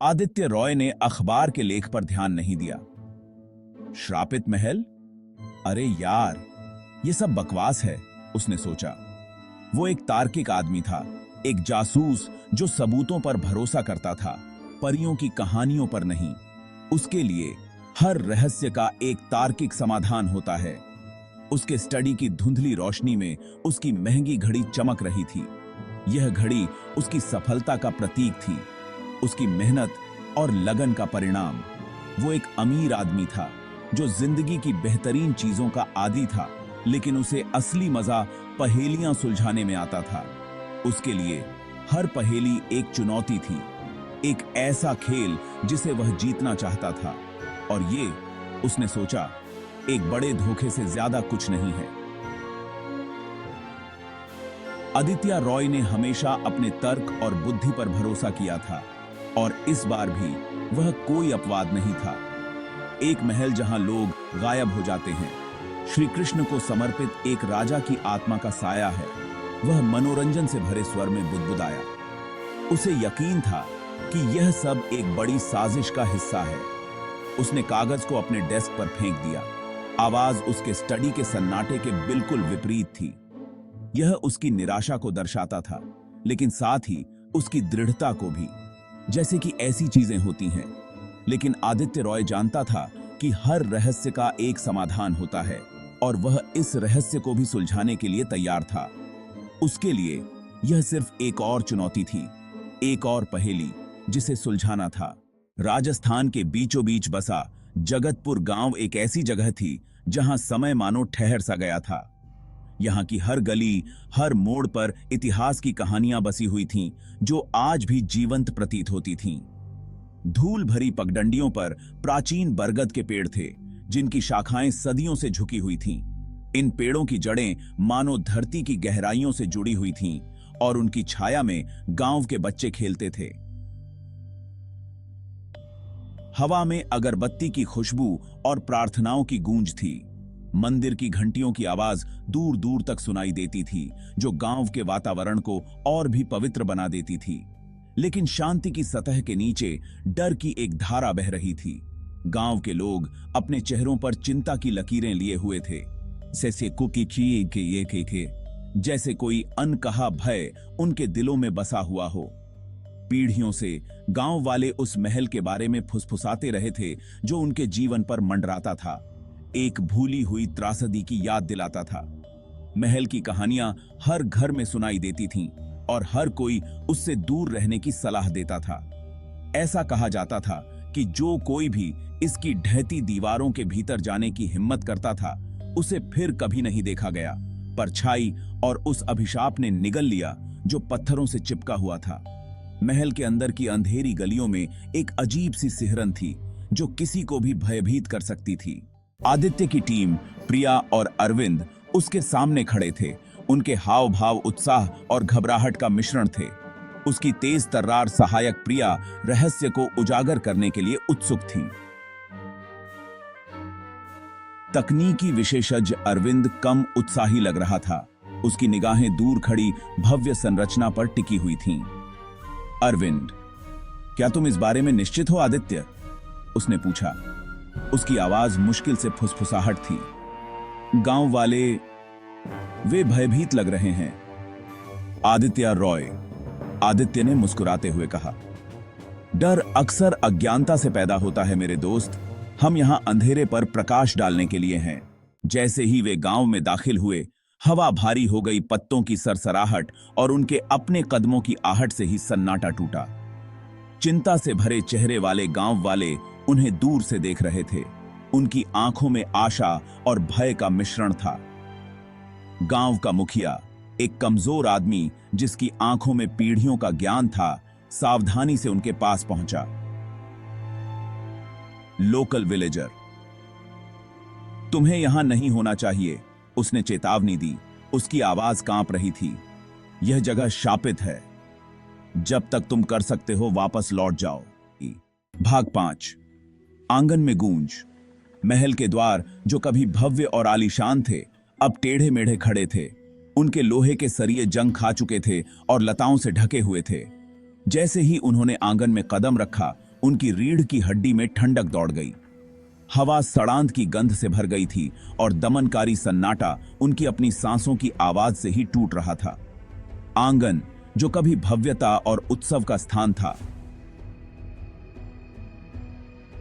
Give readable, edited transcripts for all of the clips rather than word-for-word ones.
आदित्य रॉय ने अखबार के लेख पर ध्यान नहीं दिया। श्रापित महल? अरे यार, ये सब बकवास है, उसने सोचा। वो एक तार्किक आदमी था, एक जासूस जो सबूतों पर भरोसा करता था, परियों की कहानियों पर नहीं। उसके लिए हर रहस्य का एक तार्किक समाधान होता है। उसके स्टडी की धुंधली रोशनी में उसकी महंगी घड़ी चमक रही थी। यह घड़ी उसकी सफलता का प्रतीक थी, उसकी मेहनत और लगन का परिणाम। वो एक अमीर आदमी था जो जिंदगी की बेहतरीन चीजों का आदी था, लेकिन उसे असली मजा पहेलियां सुलझाने में आता था। उसके लिए हर पहेली एक चुनौती थी, एक ऐसा खेल जिसे वह जीतना चाहता था। और ये, उसने सोचा, एक बड़े धोखे से ज्यादा कुछ नहीं है। आदित्य रॉय ने हमेशा अपने तर्क और बुद्धि पर भरोसा किया था, और इस बार भी वह कोई अपवाद नहीं था। एक महल जहां लोग गायब हो जाते हैं, श्री कृष्ण को समर्पित एक राजा की आत्मा का साया है। वह मनोरंजन से भरे स्वर में बुदबुदाया। उसे यकीन था कि यह सब एक बड़ी साजिश का हिस्सा है। उसने कागज को अपने डेस्क पर फेंक दिया। आवाज उसके स्टडी के सन्नाटे के बिल्कुल विपरीत थी। यह उसकी निराशा को दर्शाता था, लेकिन साथ ही उसकी दृढ़ता को भी, जैसे कि ऐसी चीजें होती हैं। लेकिन आदित्य रॉय जानता था कि हर रहस्य का एक समाधान होता है, और वह इस रहस्य को भी सुलझाने के लिए तैयार था। उसके लिए यह सिर्फ एक और चुनौती थी, एक और पहेली जिसे सुलझाना था। राजस्थान के बीचों बीच बसा जगतपुर गांव एक ऐसी जगह थी जहां समय मानो ठहर सा गया था। यहां की हर गली, हर मोड़ पर इतिहास की कहानियां बसी हुई थीं, जो आज भी जीवंत प्रतीत होती थीं। धूल भरी पगडंडियों पर प्राचीन बरगद के पेड़ थे, जिनकी शाखाएं सदियों से झुकी हुई थीं। इन पेड़ों की जड़ें मानो धरती की गहराइयों से जुड़ी हुई थीं, और उनकी छाया में गांव के बच्चे खेलते थे। हवा में अगरबत्ती की खुशबू और प्रार्थनाओं की गूंज थी। मंदिर की घंटियों की आवाज दूर दूर तक सुनाई देती थी, जो गांव के वातावरण को और भी पवित्र बना देती थी। लेकिन शांति की सतह के नीचे डर की एक धारा बह रही थी। गांव के लोग अपने चेहरों पर चिंता की लकीरें लिए हुए थे, जैसे कोई अनकहा भय उनके दिलों में बसा हुआ हो। पीढ़ियों से गांव वाले उस महल के बारे में फुसफुसाते रहे थे, जो उनके जीवन पर मंडराता था, एक भूली हुई त्रासदी की याद दिलाता था। महल की कहानियां हर घर में सुनाई देती थीं, और हर कोई उससे दूर रहने की सलाह देता था। ऐसा कहा जाता था कि जो कोई भी इसकी ढहती दीवारों के भीतर जाने की हिम्मत करता था, उसे फिर कभी नहीं देखा गया। परछाई और उस अभिशाप ने निगल लिया जो पत्थरों से चिपका हुआ था। महल के अंदर की अंधेरी गलियों में एक अजीब सी सिहरन थी, जो किसी को भी भयभीत कर सकती थी। आदित्य की टीम, प्रिया और अरविंद, उसके सामने खड़े थे। उनके हाव भाव उत्साह और घबराहट का मिश्रण थे। उसकी तेज तर्रार सहायक प्रिया रहस्य को उजागर करने के लिए उत्सुक थी। तकनीकी विशेषज्ञ अरविंद कम उत्साही लग रहा था। उसकी निगाहें दूर खड़ी भव्य संरचना पर टिकी हुई थीं। अरविंद, क्या तुम इस बारे में निश्चित हो आदित्य? उसने पूछा। उसकी आवाज मुश्किल से फुसफुसाहट थी। गांव वाले, वे भयभीत लग रहे हैं। आदित्य रॉय, आदित्य ने मुस्कुराते हुए कहा। डर अक्सर अज्ञानता से पैदा होता है मेरे दोस्त। हम यहां अंधेरे पर प्रकाश डालने के लिए हैं। जैसे ही वे गांव में दाखिल हुए, हवा भारी हो गई। पत्तों की सरसराहट और उनके अपने कदमों की आहट से ही सन्नाटा टूटा। चिंता से भरे चेहरे वाले गांव वाले उन्हें दूर से देख रहे थे। उनकी आंखों में आशा और भय का मिश्रण था। गांव का मुखिया, एक कमजोर आदमी जिसकी आंखों में पीढ़ियों का ज्ञान था, सावधानी से उनके पास पहुंचा। लोकल विलेजर, तुम्हें यहां नहीं होना चाहिए, उसने चेतावनी दी। उसकी आवाज कांप रही थी। यह जगह शापित है। जब तक तुम कर सकते हो वापस लौट जाओ। भाग 5। आंगन में गूंज। महल के द्वार, जो कभी भव्य और आलीशान थे, अब टेढ़े मेढ़े खड़े थे। उनके लोहे के सरिये जंग खा चुके थे और लताओं से ढके हुए थे। जैसे ही उन्होंने आंगन में कदम रखा, उनकी रीढ़ की हड्डी में ठंडक दौड़ गई। हवा सड़ांत की गंध से भर गई थी और दमनकारी सन्नाटा उनकी अपनी सांसों की आवाज से ही टूट रहा था। आंगन, जो कभी भव्यता और उत्सव का स्थान था,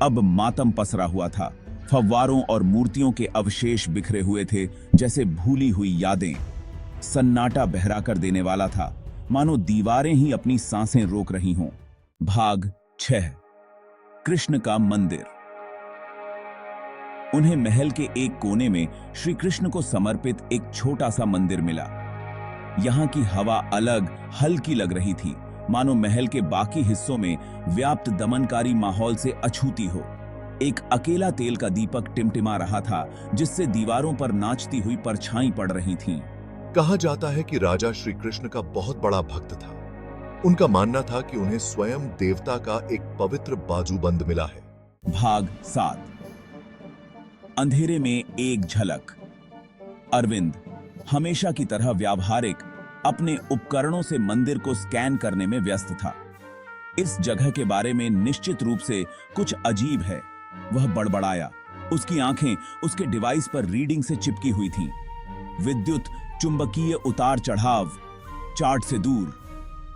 अब मातम पसरा हुआ था। फव्वारों और मूर्तियों के अवशेष बिखरे हुए थे, जैसे भूली हुई यादें। सन्नाटा बहरा कर देने वाला था, मानो दीवारें ही अपनी सांसें रोक रही हों। भाग 6। कृष्ण का मंदिर। उन्हें महल के एक कोने में श्री कृष्ण को समर्पित एक छोटा सा मंदिर मिला। यहां की हवा अलग, हल्की लग रही थी, मानो महल के बाकी हिस्सों में व्याप्त दमनकारी माहौल से अछूती हो। एक अकेला तेल का दीपक टिमटिमा रहा था, जिससे दीवारों पर नाचती हुई परछाई पड़ रही थीं। कहा जाता है कि राजा श्री कृष्ण का बहुत बड़ा भक्त था। उनका मानना था कि उन्हें स्वयं देवता का एक पवित्र बाजूबंद मिला है। भाग 7। अंधेरे में एक झलक। अरविंद, हमेशा की तरह व्यावहारिक, अपने उपकरणों से मंदिर को स्कैन करने में व्यस्त था। इस जगह के बारे में निश्चित रूप से कुछ अजीब है, वह बड़बड़ाया। उसकी आंखें उसके डिवाइस पर रीडिंग से चिपकी हुई थीं। विद्युत चुंबकीय उतार चढ़ाव, चार्ट से दूर।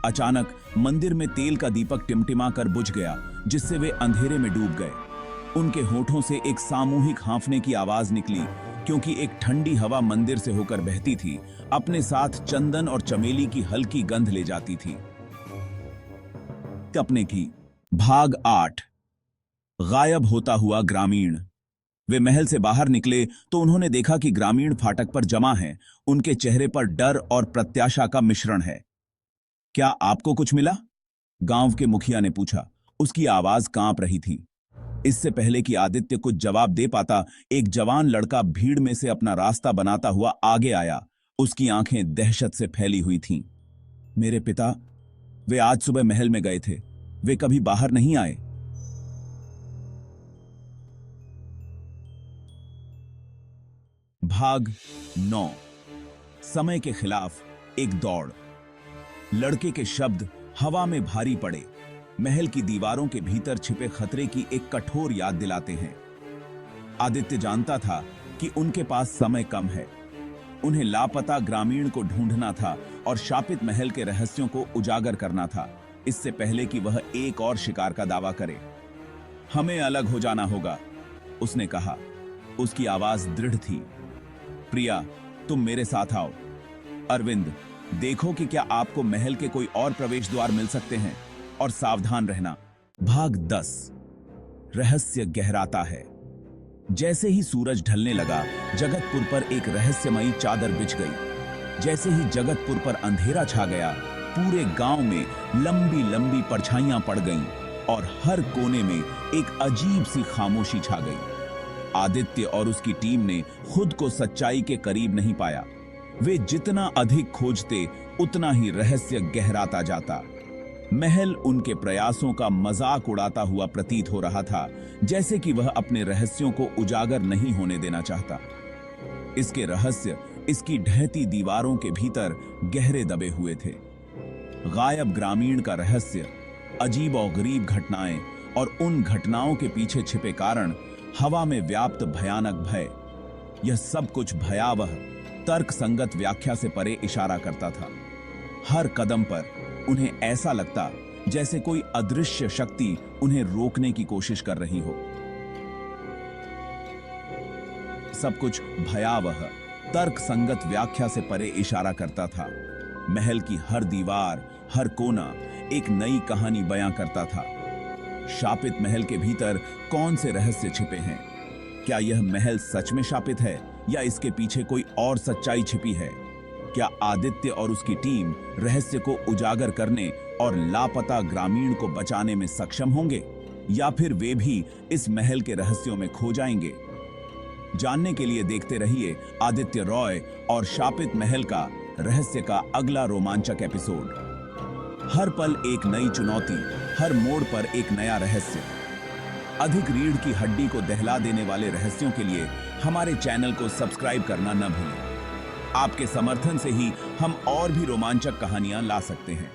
अचानक मंदिर में तेल का दीपक टिमटिमा कर बुझ गया, जिससे वे अंधेरे में डूब गए। उनके होठों से एक सामूहिक हांफने की आवाज निकली, क्योंकि एक ठंडी हवा मंदिर से होकर बहती थी, अपने साथ चंदन और चमेली की हल्की गंध ले जाती थी। अपने की। भाग 8। गायब होता हुआ ग्रामीण। वे महल से बाहर निकले तो उन्होंने देखा कि ग्रामीण फाटक पर जमा हैं। उनके चेहरे पर डर और प्रत्याशा का मिश्रण है। क्या आपको कुछ मिला? गांव के मुखिया ने पूछा। उसकी आवाज कांप रही थी। इससे पहले कि आदित्य कुछ जवाब दे पाता, एक जवान लड़का भीड़ में से अपना रास्ता बनाता हुआ आगे आया। उसकी आंखें दहशत से फैली हुई थीं। मेरे पिता, वे आज सुबह महल में गए थे, वे कभी बाहर नहीं आए। भाग 9। समय के खिलाफ एक दौड़। लड़के के शब्द हवा में भारी पड़े, महल की दीवारों के भीतर छिपे खतरे की एक कठोर याद दिलाते हैं। आदित्य जानता था कि उनके पास समय कम है। उन्हें लापता ग्रामीण को ढूंढना था और शापित महल के रहस्यों को उजागर करना था, इससे पहले कि वह एक और शिकार का दावा करे। हमें अलग हो जाना होगा, उसने कहा। उसकी आवाज दृढ़ थी। प्रिया, तुम मेरे साथ आओ। अरविंद, देखो कि क्या आपको महल के कोई और प्रवेश द्वार मिल सकते हैं, और सावधान रहना। भाग 10। रहस्य गहराता है। जैसे ही सूरज ढलने लगा, जगतपुर पर एक रहस्यमयी चादर बिछ गई। जैसे ही जगतपुर पर अंधेरा छा गया, पूरे गांव में लंबी लंबी परछाइयां पड़ गईं और हर कोने में एक अजीब सी खामोशी छा गई। आदित्य और उसकी टीम ने खुद को सच्चाई के करीब नहीं पाया। वे जितना अधिक खोजते, उतना ही रहस्य गहराता जाता। महल उनके प्रयासों का मजाक उड़ाता हुआ प्रतीत हो रहा था, जैसे कि वह अपने रहस्यों को उजागर नहीं होने देना चाहता। इसके रहस्य इसकी ढहती दीवारों के भीतर गहरे दबे हुए थे। गायब ग्रामीण का रहस्य, अजीब और गरीब घटनाएं और उन घटनाओं के पीछे छिपे कारण, हवा में व्याप्त भयानक भय, यह सब कुछ भयावह, तर्क संगत व्याख्या से परे इशारा करता था। हर कदम पर उन्हें ऐसा लगता जैसे कोई अदृश्य शक्ति उन्हें रोकने की कोशिश कर रही हो। सब कुछ भयावह, तर्क संगत व्याख्या से परे इशारा करता था। महल की हर दीवार, हर कोना एक नई कहानी बयां करता था। शापित महल के भीतर कौन से रहस्य छिपे हैं? क्या यह महल सच में शापित है, या इसके पीछे कोई और सच्चाई छिपी है? क्या आदित्य और उसकी टीम रहस्य को उजागर करने और लापता ग्रामीण को बचाने में सक्षम होंगे, या फिर वे भी इस महल के रहस्यों में खो जाएंगे? जानने के लिए देखते रहिए आदित्य रॉय और शापित महल का रहस्य का अगला रोमांचक एपिसोड। हर पल एक नई चुनौती, हर मोड़ पर एक नया रहस्य। अधिक रीढ़ की हड्डी को दहला देने वाले रहस्यों के लिए हमारे चैनल को सब्सक्राइब करना न भूलें। आपके समर्थन से ही हम और भी रोमांचक कहानियां ला सकते हैं।